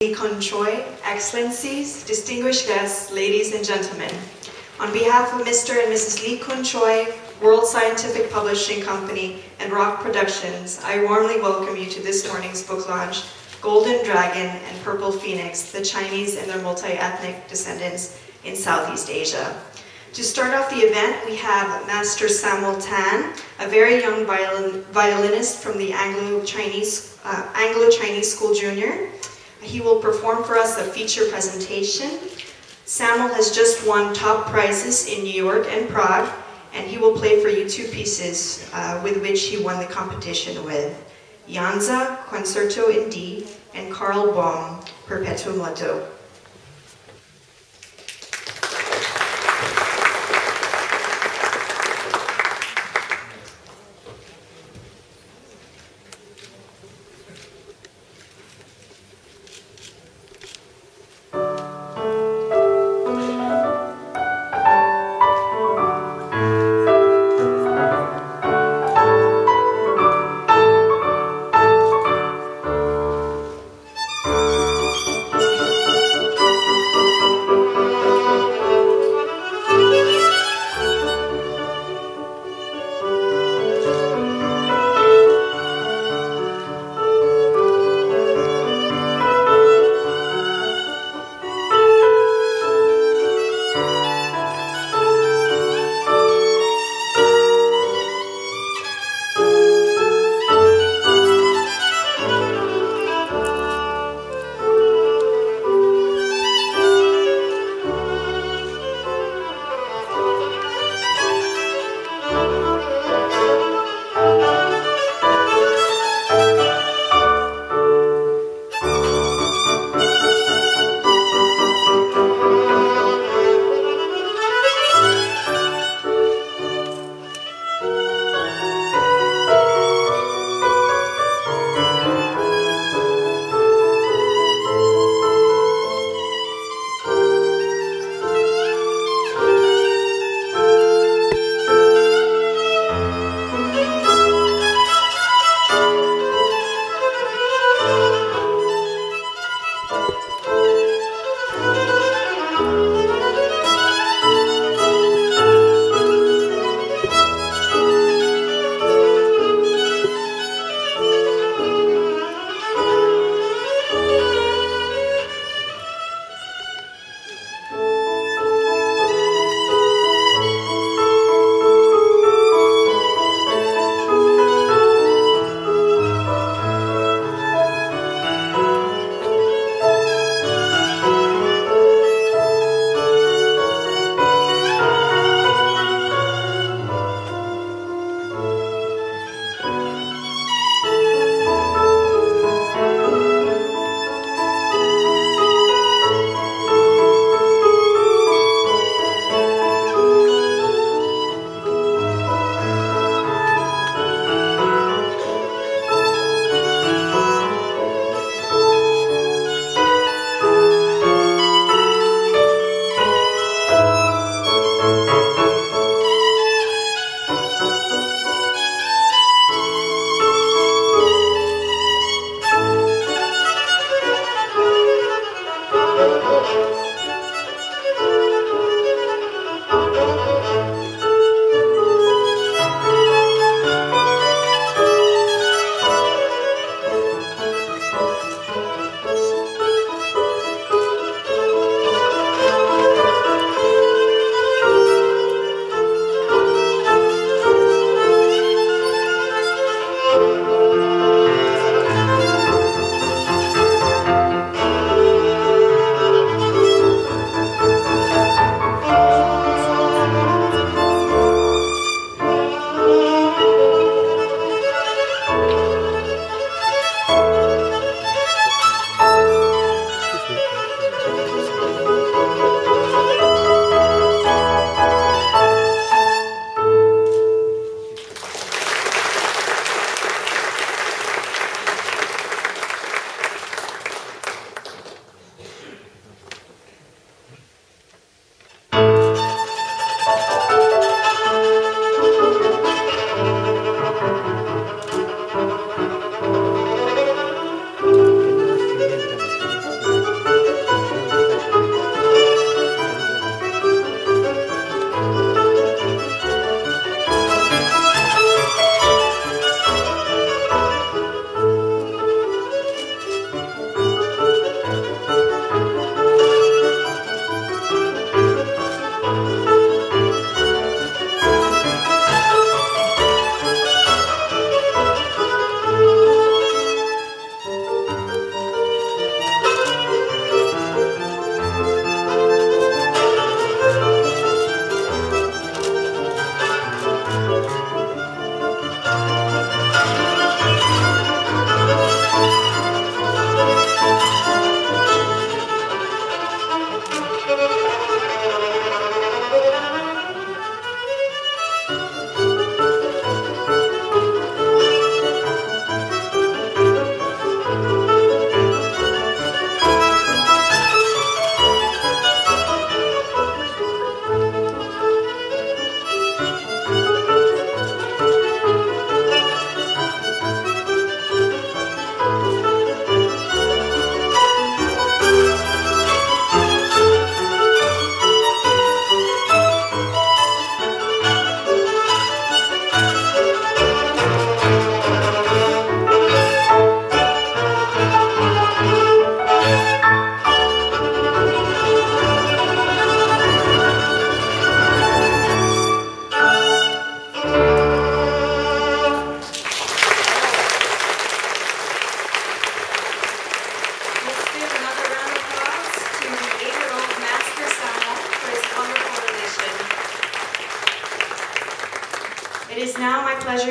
Lee Kun Choi, Excellencies, distinguished guests, ladies and gentlemen. On behalf of Mr. and Mrs. Lee Kun Choi, World Scientific Publishing Company, and Rock Productions, I warmly welcome you to this morning's book launch, Golden Dragon and Purple Phoenix, the Chinese and their multi-ethnic descendants in Southeast Asia. To start off the event, we have Master Samuel Tan, a very young violinist from the Anglo-Chinese School Junior. He will perform for us a feature presentation. Samuel has just won top prizes in New York and Prague, and he will play for you two pieces with which he won the competition with: Jansa, Concerto in D, and Karl Baum, Perpetuum Motto.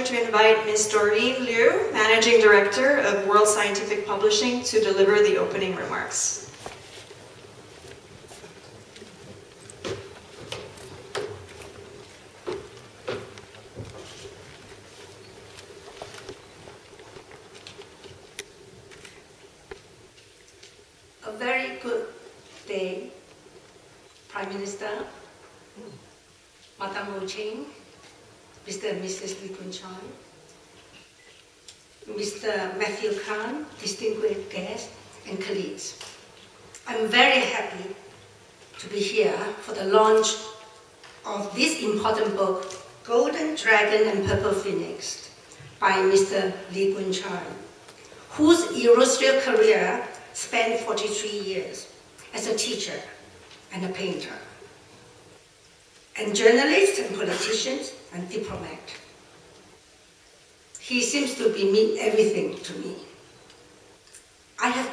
pleasure to invite Ms. Doreen Liu, Managing Director of World Scientific Publishing, to deliver the opening remarks. A very good day, Prime Minister, Madam Wu Ching, Mr. and Mrs. Lee Kun-choi, Mr. Matthew Khan, distinguished guests and colleagues. I'm very happy to be here for the launch of this important book, Golden Dragon and Purple Phoenix, by Mr. Lee Kun-choi, whose illustrious career spent 43 years as a teacher and a painter, and journalist and politician and diplomat. He seems to mean everything to me. I have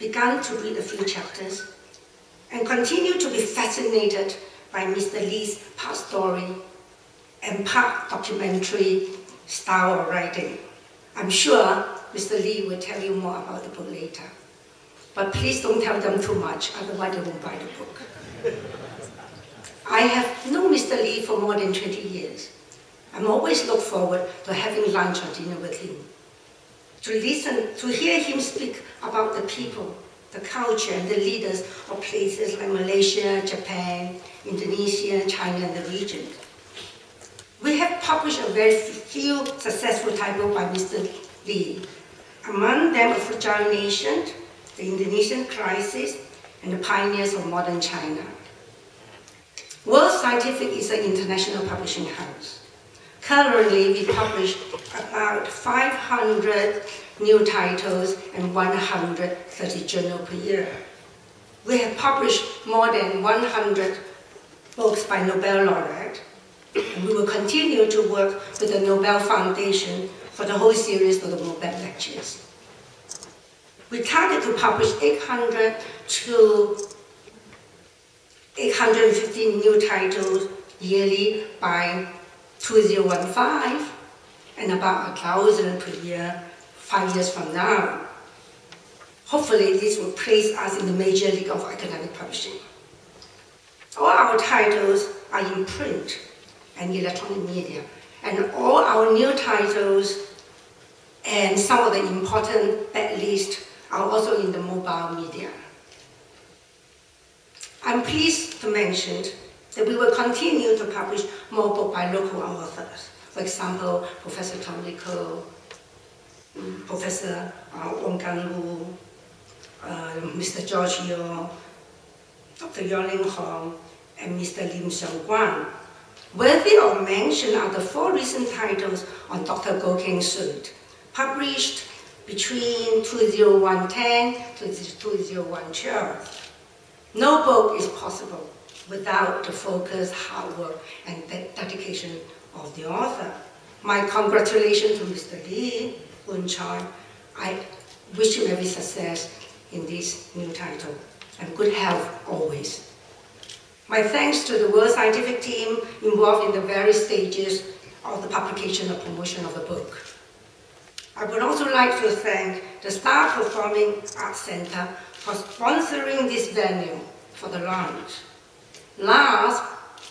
begun to read a few chapters and continue to be fascinated by Mr. Lee's part story and part documentary style of writing. I'm sure Mr. Lee will tell you more about the book later. But please don't tell them too much, otherwise they won't buy the book. I have known Mr. Lee for more than 20 years. I'm always look forward to having lunch or dinner with him, to hear him speak about the people, the culture, and the leaders of places like Malaysia, Japan, Indonesia, China, and the region. We have published a very few successful titles by Mr. Lee. Among them, A Fragile Nation, The Indonesian Crisis, and The Pioneers of Modern China. World Scientific is an international publishing house. Currently, we publish about 500 new titles and 130 journals per year. We have published more than 100 books by Nobel laureate, and we will continue to work with the Nobel Foundation for the whole series of the Nobel Lectures. We target to publish 800 to 850 new titles yearly by 2015, and about 1,000 per year 5 years from now. Hopefully, this will place us in the major league of academic publishing. All our titles are in print and electronic media, and all our new titles and some of the important backlists are also in the mobile media. I'm pleased to mention that we will continue to publish more books by local authors. For example, Professor Tony Ko, Professor Wong Gan-Lu, Mr. George Yeo, Dr. Yong-Ling Hong, and Mr. Lim Xiong-Guan. Worthy of mention are the 4 recent titles on Dr. Goh Keng Soon, published between 2010 to 2012. No book is possible without the focus, hard work, and dedication of the author. My congratulations to Mr. Lee Kun-choi. I wish him every success in this new title, and good health always. My thanks to the World Scientific team involved in the various stages of the publication and promotion of the book. I would also like to thank the Star Performing Arts Center for sponsoring this venue for the launch. Last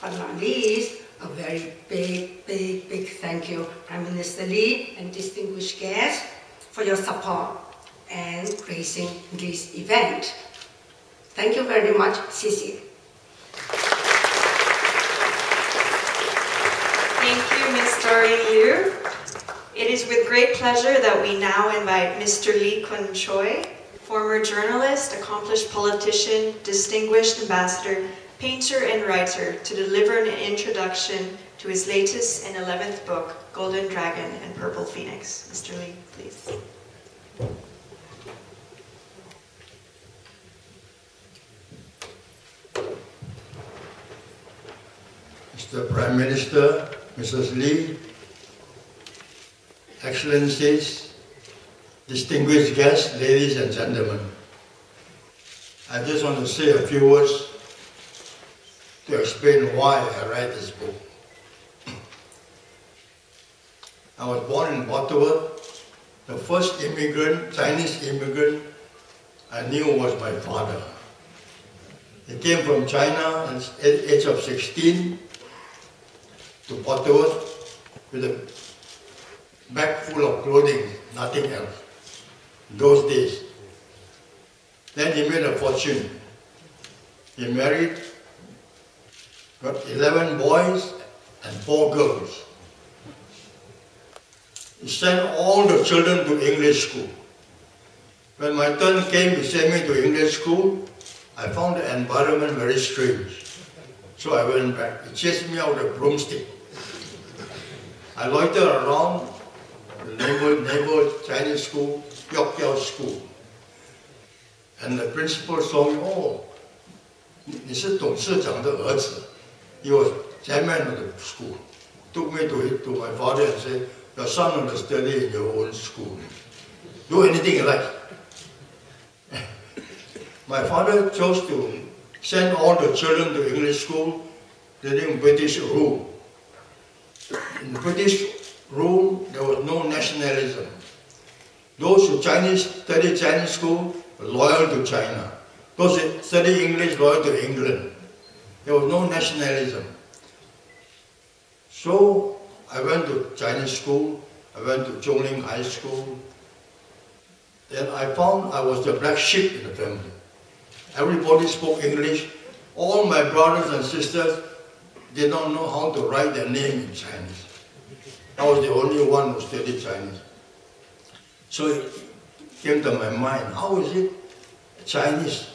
but not least, a very big thank you, Prime Minister Lee and distinguished guests, for your support and gracing this event. Thank you very much. 谢谢. Thank you, Ms. Doreen Liu. It is with great pleasure that we now invite Mr. Lee Kun-choi, former journalist, accomplished politician, distinguished ambassador, painter, and writer, to deliver an introduction to his latest and 11th book, Golden Dragon and Purple Phoenix. Mr. Lee, please. Mr. Prime Minister, Mrs. Lee, Excellencies, distinguished guests, ladies and gentlemen. I just want to say a few words to explain why I write this book. I was born in Butterworth. The first immigrant, Chinese immigrant, I knew was my father. He came from China at the age of 16 to Butterworth with a bag full of clothing, nothing else, those days. Then he made a fortune. He married, got 11 boys and 4 girls. He sent all the children to English school. When my turn came to send me to English school, I found the environment very strange. So I went back. He chased me out with a broomstick. I loitered around the neighbor Chinese school, Yok Kiao school. And the principal saw me, oh, 你是董事长的儿子. He was chairman of the school. Took me to my father and said, your son will study in your own school. Do anything you like. My father chose to send all the children to English school during British rule. In British rule, there was no nationalism. Those who study Chinese school were loyal to China. Those who study English, loyal to England. There was no nationalism. So I went to Chinese school, I went to Zhongling High School. Then I found I was the black sheep in the family. Everybody spoke English. All my brothers and sisters did not know how to write their name in Chinese. I was the only one who studied Chinese. So it came to my mind, how is it Chinese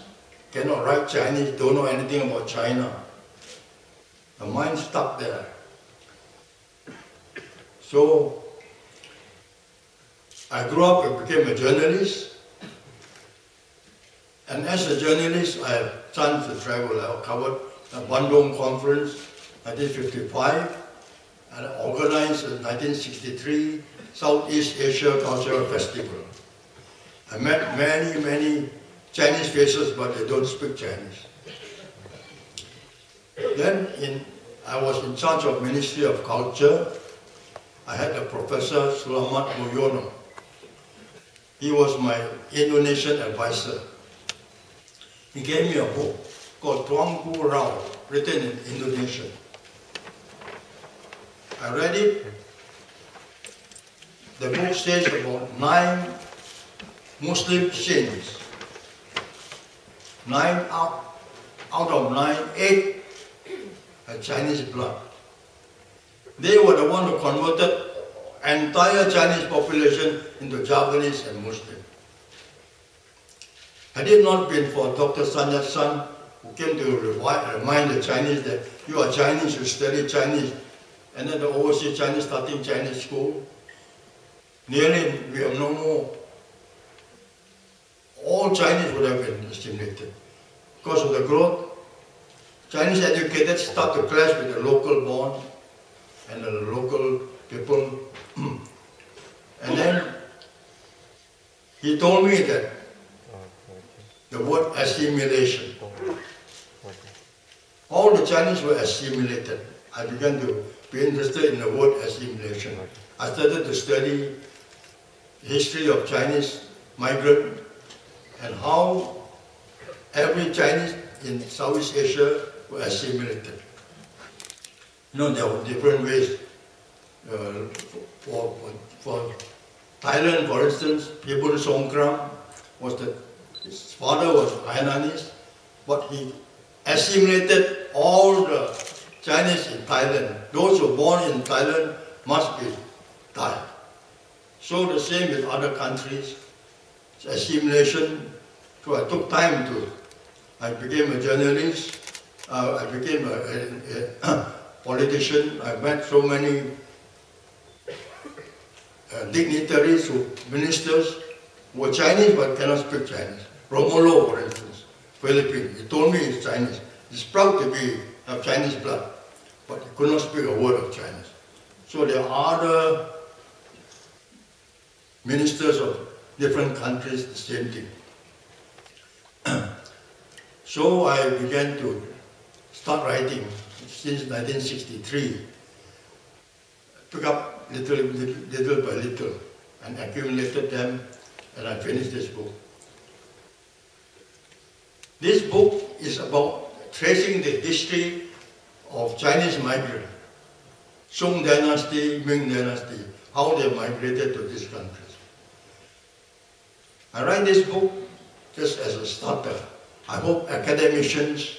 cannot write Chinese, don't know anything about China? The mind stuck there. So I grew up and became a journalist. And as a journalist, I had a chance to travel. I covered the Bandung Conference, 1955, and I organized in 1963 Southeast Asia Cultural Festival. I met many Chinese faces, but they don't speak Chinese. Then I was in charge of Ministry of Culture. I had a Professor Sulamat Mulyono. He was my Indonesian advisor. He gave me a book called Tuanku Rao, written in Indonesian. I read it. The book says about 9 Muslim saints. 9 out of 9, 8 had Chinese blood. They were the ones who converted entire Chinese population into Japanese and Muslim. Had it not been for Dr. Sun Yat-sen, who came to remind the Chinese that you are Chinese, you study Chinese, and then the overseas Chinese starting Chinese school, nearly we have no more. All Chinese would have been assimilated. Because of the growth, Chinese educated start to clash with the local born and the local people. And then he told me that the word assimilation. All the Chinese were assimilated. I began to be interested in the word assimilation. I started to study history of Chinese migrant and how every Chinese in Southeast Asia were assimilated. You know, there were different ways. For Thailand, for instance, Yibun Songkram his father was Hainanese, but he assimilated all the Chinese in Thailand. Those who were born in Thailand must be Thai. So the same with other countries, it's assimilation. So I took time to, I became a journalist, I became a politician. I met so many dignitaries, ministers who were Chinese but cannot speak Chinese. Romulo, for instance, Philippines, he told me he's Chinese. He's proud to have Chinese blood, but he could not speak a word of Chinese. So there are other ministers of different countries, the same thing. So I began to start writing since 1963. Took up up little by little and accumulated them, and I finished this book. This book is about tracing the history of Chinese migrants, Song Dynasty, Ming Dynasty, how they migrated to these countries. I write this book just as a starter. I hope academicians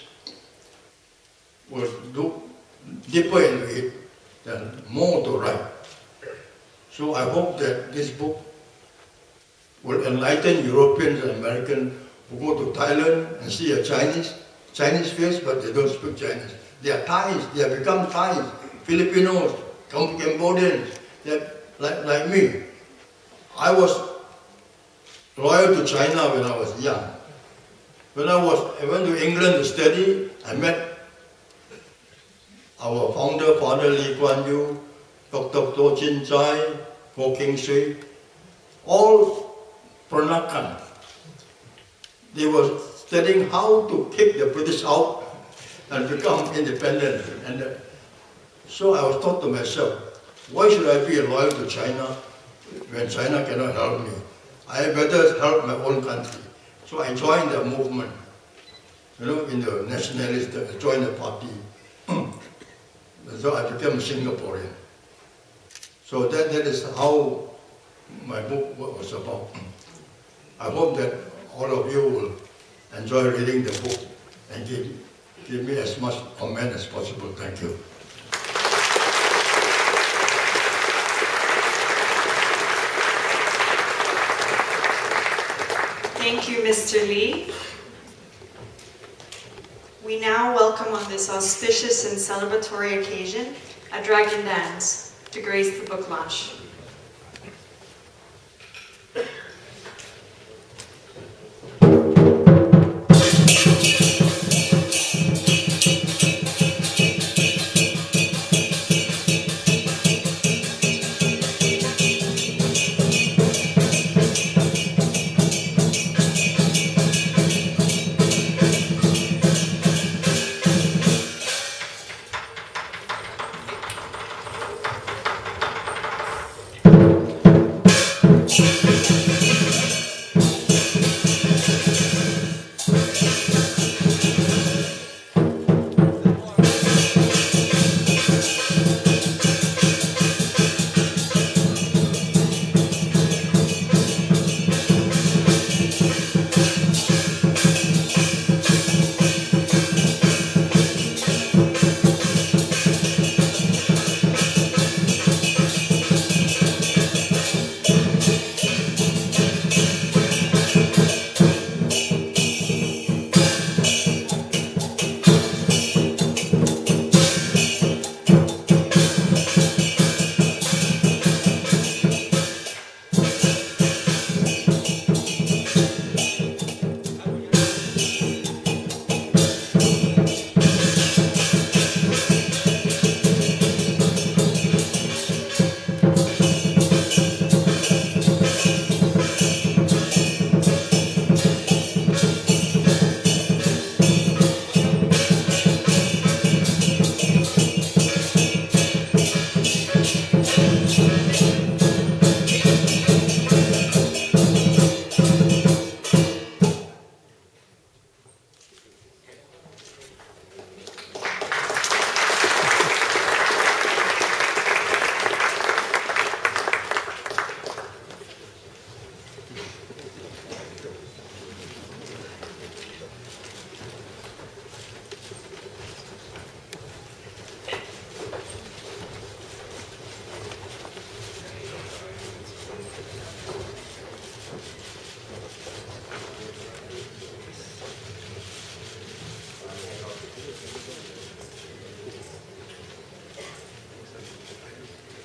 will look deeper into it, then more to write. So I hope that this book will enlighten Europeans and Americans who go to Thailand and see a Chinese face, but they don't speak Chinese. They are Thais, they have become Thais, Filipinos, Cambodians, they're like me. I was loyal to China when I was young. When I went to England to study, I met our founder, Father Lee Kuan Yew, Dr. Toh Chin Chai, Goh Keng Swee, all Peranakan. They were studying how to kick the British out and become independent. And so I was thought to myself, why should I be loyal to China when China cannot help me? I better help my own country. So I joined the movement, in the nationalist, I joined the party. So I became Singaporean. So that is how my book was about. I hope that all of you will enjoy reading the book and give me as much comment as possible. Thank you. Thank you, Mr. Lee. We now welcome on this auspicious and celebratory occasion a dragon dance to grace the book launch.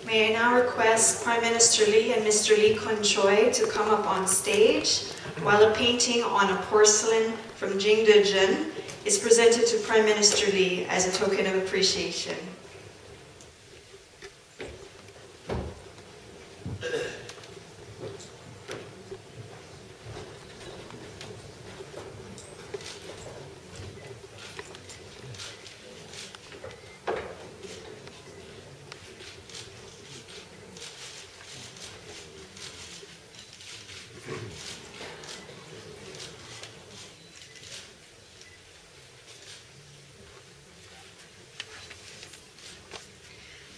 May I now request Prime Minister Lee and Mr. Lee Kun Choi to come up on stage while a painting on a porcelain from Jingdezhen is presented to Prime Minister Lee as a token of appreciation.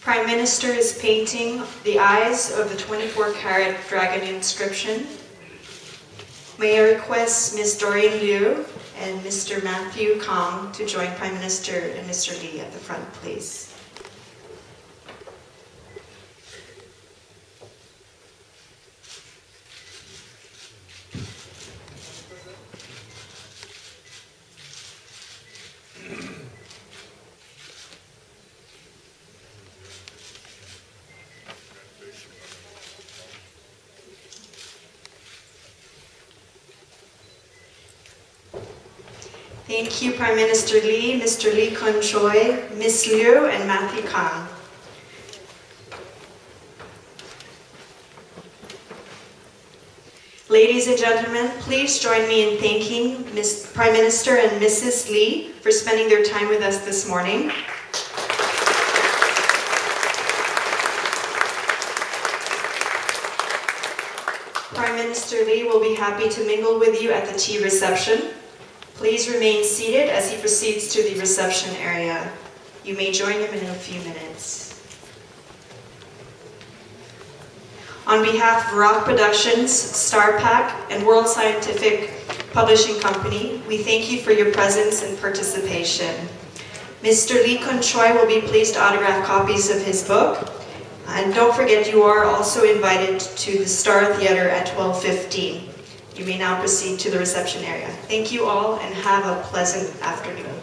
Prime Minister is painting the eyes of the 24-karat dragon inscription. May I request Ms. Doreen Liu and Mr. Matthew Kong to join Prime Minister and Mr. Lee at the front, please. Thank you, Prime Minister Lee, Mr. Lee Kun-choi, Ms. Liu, and Matthew Kang. Ladies and gentlemen, please join me in thanking Prime Minister and Mrs. Lee for spending their time with us this morning. Prime Minister Lee will be happy to mingle with you at the tea reception. Please remain seated as he proceeds to the reception area. You may join him in a few minutes. On behalf of Rock Productions, StarPack, and World Scientific Publishing Company, we thank you for your presence and participation. Mr. Lee Kun-choi will be pleased to autograph copies of his book. And don't forget, you are also invited to the Star Theater at 12:15. You may now proceed to the reception area. Thank you all and have a pleasant afternoon.